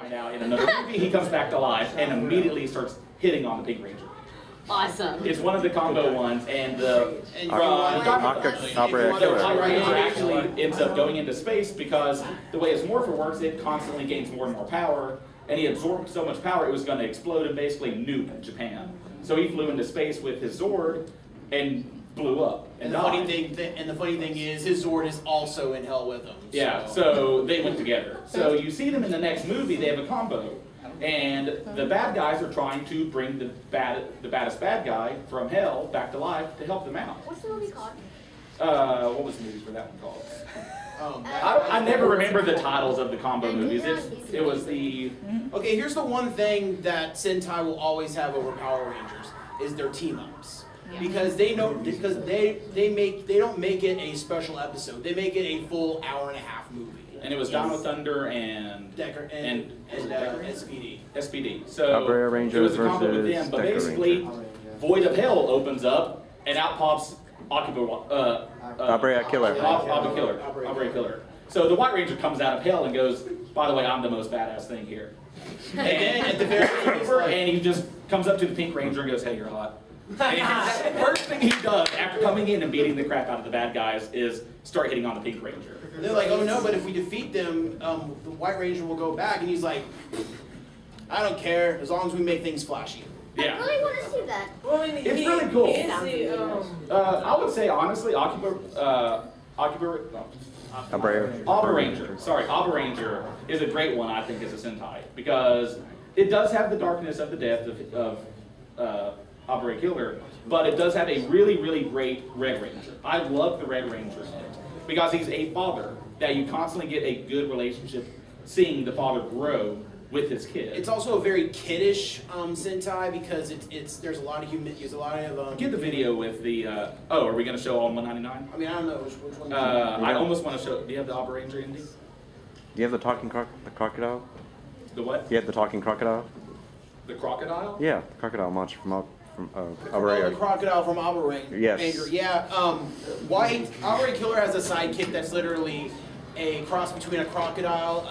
find out in another movie he comes back to life and immediately starts hitting on the Pink Ranger. Awesome. It's one of the combo ones, and the Opera Killer White Ranger actually ends up going into space because the way his morpher works, it constantly gains more and more power, and he absorbed so much power it was going to explode and basically nuke Japan. So he flew into space with his Zord and blew up. And the funny thing is, his Zord is also in hell with him. Yeah, so they went together. So you see them in the next movie, they have a combo. And the bad guys are trying to bring the baddest bad guy from hell back to life to help them out. What's the movie called? What was the movie for that one called? I never remember the titles of the combo movies. It was the... Okay, here's the one thing that Sentai will always have over Power Rangers, is their team-ups. Because they don't make it a special episode. They make it a full hour-and-a-half movie. And it was Dino Thunder and Decker and SPD. SPD. So Opera Ranger it was a combo with them. But basically, Void of Hell opens up, and out pops Opera Killer. Opera Killer. So the White Ranger comes out of hell and goes, by the way, I'm the most badass thing here. And then at the very end, he just comes up to the Pink Ranger and goes, hey, you're hot. And the first thing he does after coming in and beating the crap out of the bad guys is start hitting on the Pink Ranger. They're like, oh no, but if we defeat them, the White Ranger will go back. And he's like, I don't care, as long as we make things flashy. Yeah. I really want to see that. Well, I mean, It's really cool. I would say, honestly, Abba Ranger is a great one, I think, as a Sentai. Because it does have the darkness of the death of Abba Killer, but it does have a really, really great Red Ranger. I love the Red Ranger in it. Because he's a father that you constantly get a good relationship seeing the father grow with his kid. It's also a very kiddish Sentai because there's a lot of Get the video with the are we gonna show all 199? I mean, I don't know which one. I almost want to show. Do you have the Opera Ranger ending? Do you have the talking crocodile? The what? You have the talking crocodile? The crocodile? Yeah, the crocodile monster from the crocodile from Abba Ranger. Yes. Yeah. Abba Killer has a sidekick that's literally a cross between a crocodile,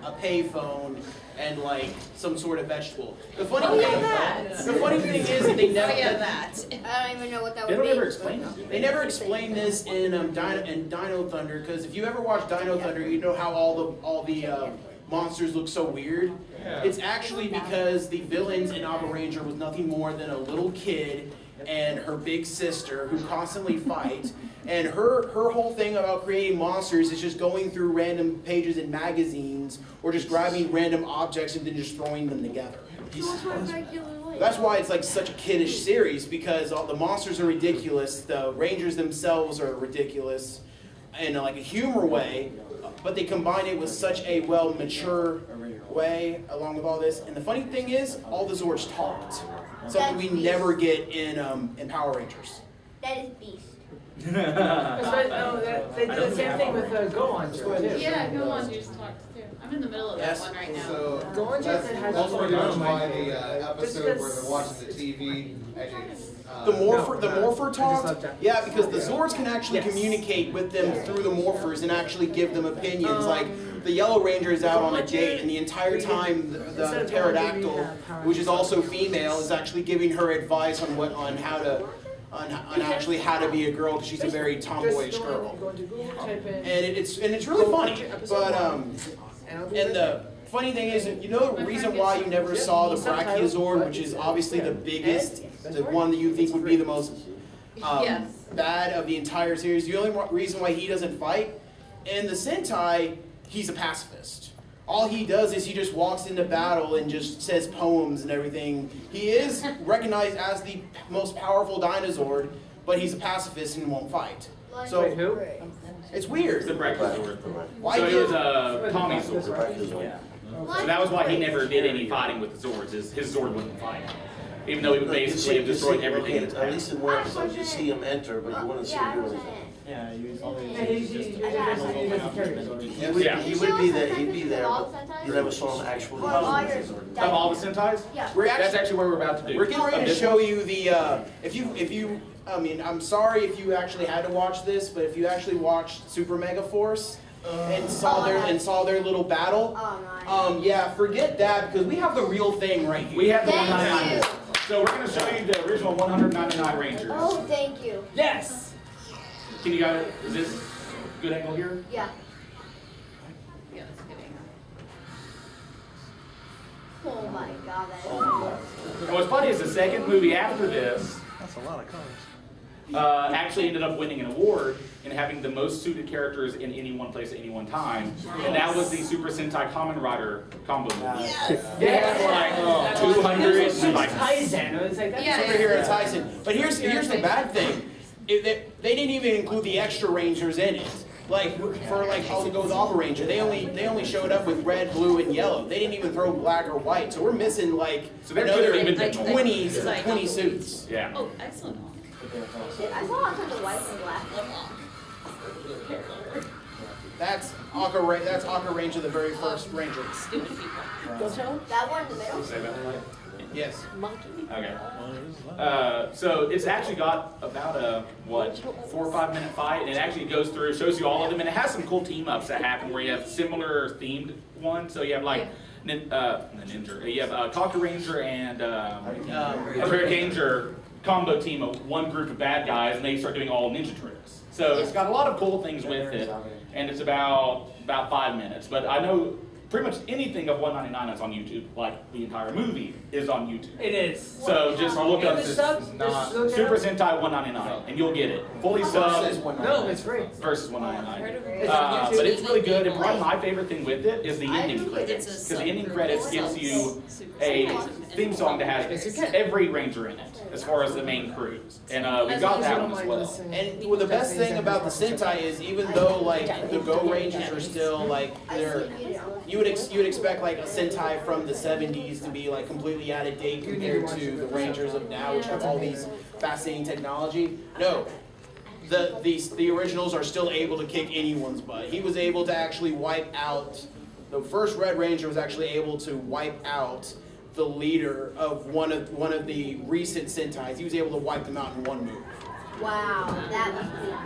a payphone, and like some sort of vegetable. The funny thing is that they never. I don't even know what that They would don't be. ever explain it. They never explain this in Dino Thunder, because if you ever watch Dino Thunder, you know how all the monsters look so weird. Yeah. It's actually because the villains in Abba Ranger was nothing more than a little kid and her big sister who constantly fight. And her whole thing about creating monsters is just going through random pages in magazines or just grabbing random objects and then just throwing them together. That's why it's like such a kiddish series, because all the monsters are ridiculous, the Rangers themselves are ridiculous in like a humor way, but they combine it with such a mature way along with all this. And the funny thing is, all the Zords talked. Something we never get in Power Rangers. That is Beast. they do the same thing with Go-On too. Yeah, Go-On just talked too. I'm in the middle of that one right now. So Go-On just has also why the episode where they're watching the TV. The Morpher talk? Yeah, because the Zords can actually communicate with them through the Morphers and actually give them opinions. Like, the Yellow Ranger is out on a date, and the entire time the Pterodactyl, which is also female, is actually giving her advice on how to be a girl, because she's a very tomboyish girl. And it's really funny. But and the funny thing is, you know the reason why you never saw the Brachiosaur, which is obviously the biggest, the one that you think would be the most bad of the entire series. The only reason why he doesn't fight in the Sentai, he's a pacifist. All he does is he just walks into battle and just says poems and everything. He is recognized as the most powerful dinosaur, but he's a pacifist and won't fight. So it's weird. The Brachiosaur. Why so it was Tommy's Zord. Yeah. So that was why he never did any fighting with the Zords. His Zord wouldn't fight. Even though he would basically have destroyed everything in its path. At least in one episode you see him enter, but you wouldn't see him do anything. Yeah, he was always He would be there, he'd be there, but you never saw him actually. Of all the Sentais? Yeah. That's actually what we're about to do. We're getting ready to show you the, I mean, I'm sorry if you actually had to watch this, but if you actually watched Super Mega Force, and saw their little battle. Oh, nice. Yeah, forget that because we have the real thing right here. We have the Thank 199. you. So we're going to show you the original 199 Rangers. Oh, thank you. Yes. Can you guys, is this good angle here? Yeah. Yeah, that's kidding. Oh my god, that is And what's funny is the second movie after this That's a lot of colors. actually ended up winning an award and having the most suited characters in any one place at any one time. And that was the Super Sentai Kamen Rider combo movie. They had like 200 It was and like Kaizen. It was like that's Yeah. Superhero Tyson. But here's the bad thing. They didn't even include the extra Rangers in it. Like for like how to go with Alpha Ranger, they only showed up with red, blue, and yellow. They didn't even throw black or white. So we're missing like So there another could've been 20 suits. yeah. Oh, excellent. Shit, I saw all kinds of white and black. That's Aqua Ranger, the very first Ranger. Stupid people. That one in the middle? Yes. Okay. So it's actually got about a 4 or 5 minute fight, and it actually goes through, shows you all of them, and it has some cool team ups that happen where you have similar themed ones. So you have like Ninja, you have Kaku Ranger and Red Ranger combo team of one group of bad guys, and they start doing all ninja tricks. So it's got a lot of cool things with it, and it's about 5 minutes. But I know pretty much anything of 199 that's on YouTube, like the entire movie, is on YouTube. It is. So just look up The subs, Super Sentai 199, and you'll get it. Fully subbed No, it's free. versus 199. It's on YouTube. But it's really good, and probably my favorite thing with it is the ending It's credits. a Because the ending subgroup. credits gives you a theme song that has every Ranger in it, as far as the main crews. And we got that one as well. And well, the best thing about the Sentai is even though like the Go Rangers are still like you would expect like a Sentai from the 70s to be like completely out of date compared to the Rangers of now, which have all these fascinating technology. No. The originals are still able to kick anyone's butt. He was able to actually wipe out, the first Red Ranger was actually able to wipe out the leader of one of the recent Sentais. He was able to wipe them out in one move. Wow, that was cool.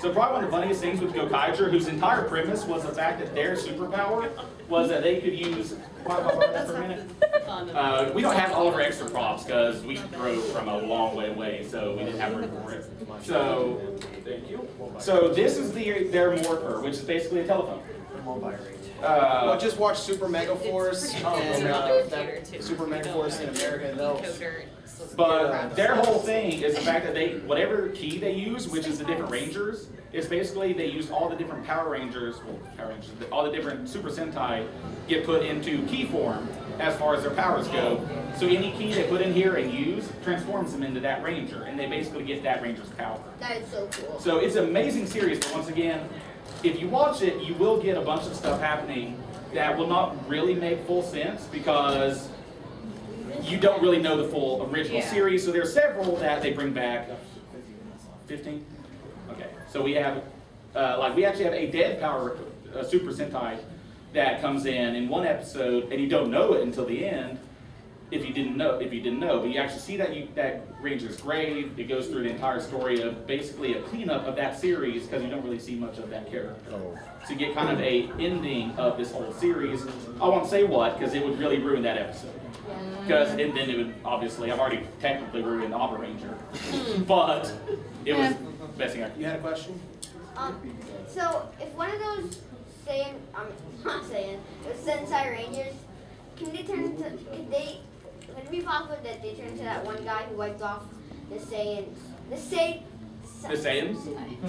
So probably one of the funniest things with Gokaiger, whose entire premise was the fact that their superpower was that they could use. For a minute? We don't have all of our extra props because we drove from a long way away, so we didn't have room for it. So, thank you. So this is their morpher, which is basically a telephone. Well, just watch Super Mega Force and that Super Mega Force in America. But their whole thing is the fact that whatever key they use, which is the different Rangers, is basically they use all the different Power Rangers, all the different Super Sentai get put into key form as far as their powers go. So any key they put in here and use transforms them into that Ranger, and they basically get that Ranger's power. That is so cool. So it's an amazing series, but once again, if you watch it, you will get a bunch of stuff happening that will not really make full sense because you don't really know the full original series. So there are several that they bring back. 15? Okay. So we have, we actually have a dead power Super Sentai that comes in one episode, and you don't know it until the end. If you didn't know, but you actually see that Ranger's grave. It goes through the entire story of basically a cleanup of that series because you don't really see much of that character. So you get kind of a ending of this whole series. I won't say what because it would really ruin that episode. Because then it would obviously, I've already technically ruined Alpha Ranger, but it was the best thing I could. You had a question? So if one of those those Sentai Rangers, could it be possible that they turn into that one guy who wiped off the Saiyans? The Saiyans?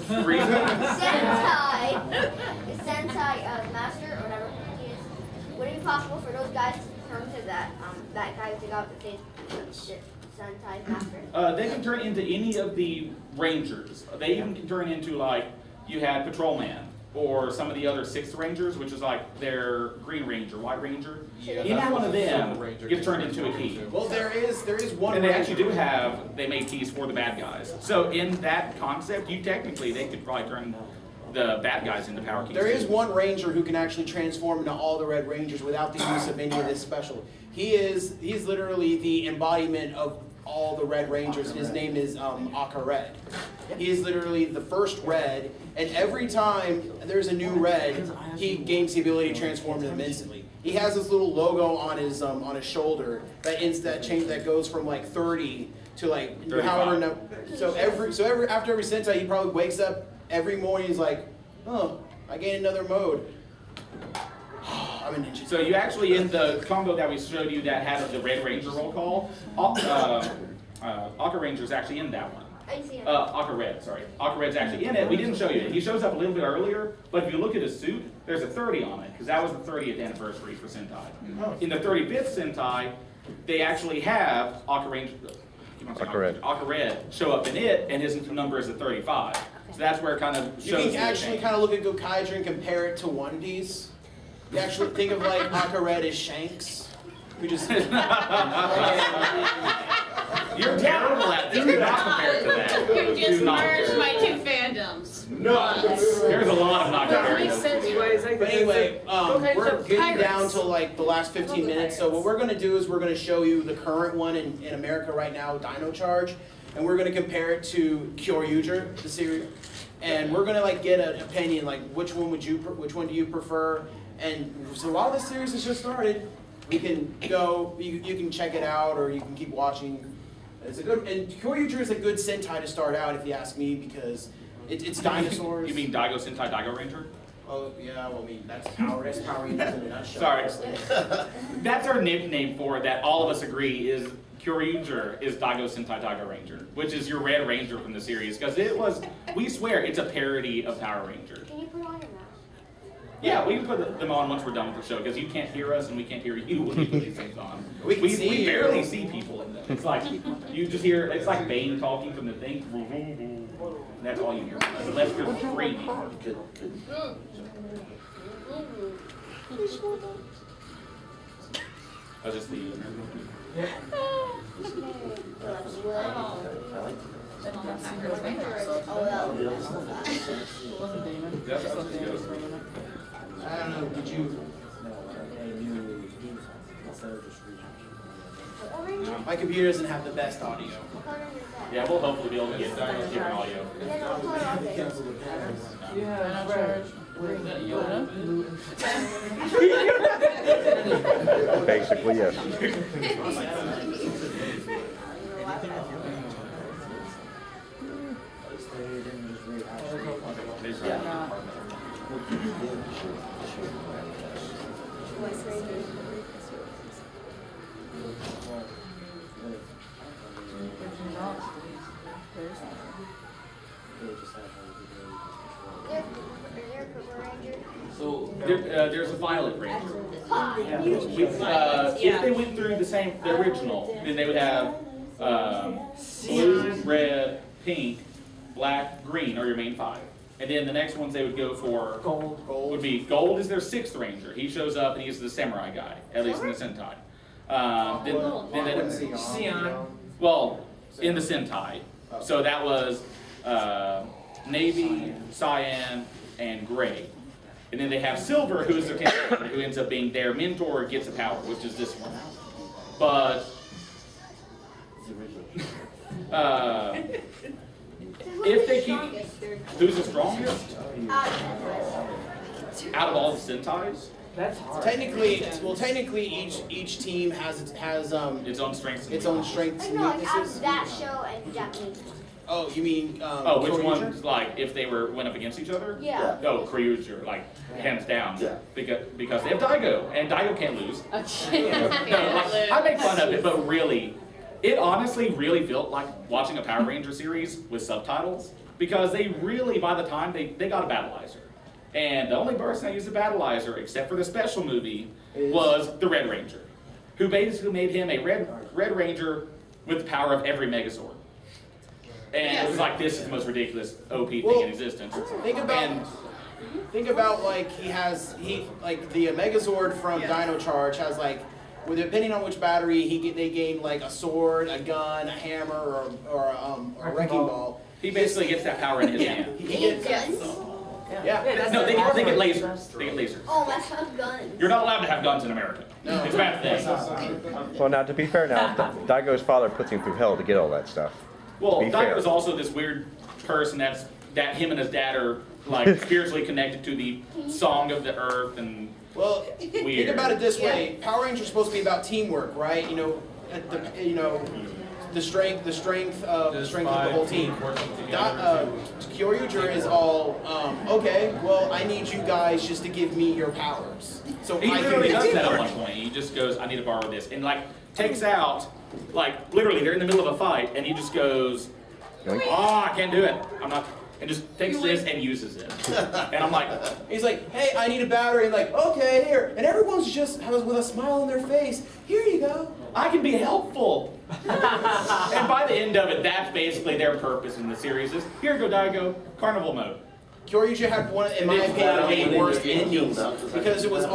The reason? The Sentai master or whatever he is. Would it be possible for those guys to turn to that guy who took out the Sentai master? They can turn into any of the Rangers. They even can turn into you had Patrolman or some of the other 6th Rangers, which is like their Green Ranger, White Ranger. Any one of them gets turned into a key. Well, there is one. And they actually they made keys for the bad guys. So in that concept, they could probably turn the bad guys into power keys. There is one Ranger who can actually transform into all the Red Rangers without the use of any of this special. He's literally the embodiment of all the Red Rangers, and his name is Red. He is literally the first red, and every time there's a new red, he gains the ability to transform them instantly. He has this little logo on his shoulder that goes from like 30 to like 35. however. After every Sentai, he probably wakes up every morning. He's like, oh, I gained another mode. I'm a ninja. So you actually, in the combo that we showed you that had the Red Ranger roll call, Aqua Ranger is actually in that one. I see it. Aqua Red, sorry. Aqua Red's actually in it. We didn't show you it. He shows up a little bit earlier, but if you look at his suit, there's a 30 on it, because that was the 30th anniversary for Sentai. In the 35th Sentai, they actually have Aqua Ranger, Aqua Red show up in it, and his number is a 35. So that's where it kind of shows. You can actually kind of look at Gokaiger and compare it to One Piece. You actually think of like Aqua Red as Shanks, who just. You're terrible at this. Do not compare it to that. You just Do not merged compare my it. two fandoms. No. There's a lot of not That comparing makes them. sense, but it's like. But anyway, we're getting Pirates. down to like the last 15 minutes. So what we're going to do is we're going to show you the current one in America right now, Dino Charge, and we're going to compare it to Kyoryuger, the series, and we're going to like get an opinion like which one do you prefer? And so while this series has just started, we can go. You can check it out, or you can keep watching. It's a good, and Kyoryuger is a good Sentai to start out, if you ask me, because it's dinosaurs. You mean Daigo Sentai Daigo Ranger? Oh yeah, well I mean that's Power Rangers in a nutshell. Sorry. That's our nickname for it that all of us agree is Kyoryuger is Daigo Sentai Daigo Ranger, which is your Red Ranger from the series, because we swear it's a parody of Power Ranger. Can you put on your mask? Yeah, we can put them on once we're done with the show, because you can't hear us and we can't hear you when we put these things on. We can see we you. barely see people in them. It's like, you just hear, it's like Bane talking from the thing. That's all you hear, unless you're screaming. Oh, just the... I don't know. Did you? My computer doesn't have the best audio. Yeah, we'll hopefully be able to get different audio. Yeah, right. Basically, yes. So there's a Violet Ranger. If they went through the original, then they would have blue, red, pink, black, green are your main 5. And then the next ones they would go for would be Gold is their 6th Ranger. He shows up and he's the samurai guy, at least in the Sentai. Well, in the Sentai. So that was Navy, Cyan, and Gray. And then they have Silver, who is their character, who ends up being their mentor, gets a power, which is this one. But if they keep, who's the strongest out of all the Sentais? That's hard. Technically, each team has its own strengths. its own strengths I and know, like out of weaknesses. that show and Japanese. Oh, you mean? Oh, which Kyoryuger? ones, like, if they went up against each other? Yeah. Oh, Kyoryuger, like, hands down. Because they have Daigo, and Daigo can't lose. No, like, I make fun of it, but really, it honestly really felt like watching a Power Ranger series with subtitles, because they really, by the time, they got a battleizer. And the only person that used a battleizer, except for the special movie, was the Red Ranger, who basically made him a Red Ranger with the power of every Megazord. And it was like, this is the most ridiculous OP thing in existence. Think about like like the Megazord from Dino Charge has like, depending on which battery they gain like a sword, a gun, a hammer, or a wrecking ball. He basically gets that power in his hand. He gets Yeah, No, they get lasers. They get lasers. Oh, that's not guns. You're not allowed to have guns in America. No. It's a bad thing. Well, now to be fair, now Daigo's father puts him through hell to get all that stuff. Well, Be fair. Daigo's also this weird person that him and his dad are like spiritually connected to the song of the earth and Well, think about it this way: Power Rangers are supposed to be about teamwork, right? You know, the strength of the whole team. Kyoryuger is all okay. Well, I need you guys just to give me your powers. So he I literally can does that at one point. He just goes, "I need to borrow this," and like takes out, like literally they're in the middle of a fight, and he just goes, "Oh, I can't do it. I'm not." And just takes this and uses it. And I'm like, he's like, hey, I need a battery. And like, okay, here. And everyone's just with a smile on their face. Here you go. I can be helpful. And by the end of it, that's basically their purpose in the series is, here you go, Daigo, carnival mode. Kyoryuger had one, in my opinion, one of the worst endings because it was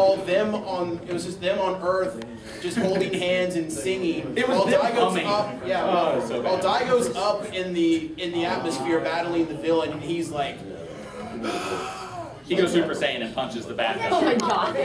just them on Earth, just holding hands and singing. It was while them Daigo's humming. up, yeah. Oh, so while bad. Daigo's up in the atmosphere battling the villain, and he's like, He goes Super Saiyan and punches the bad guy. Oh my god.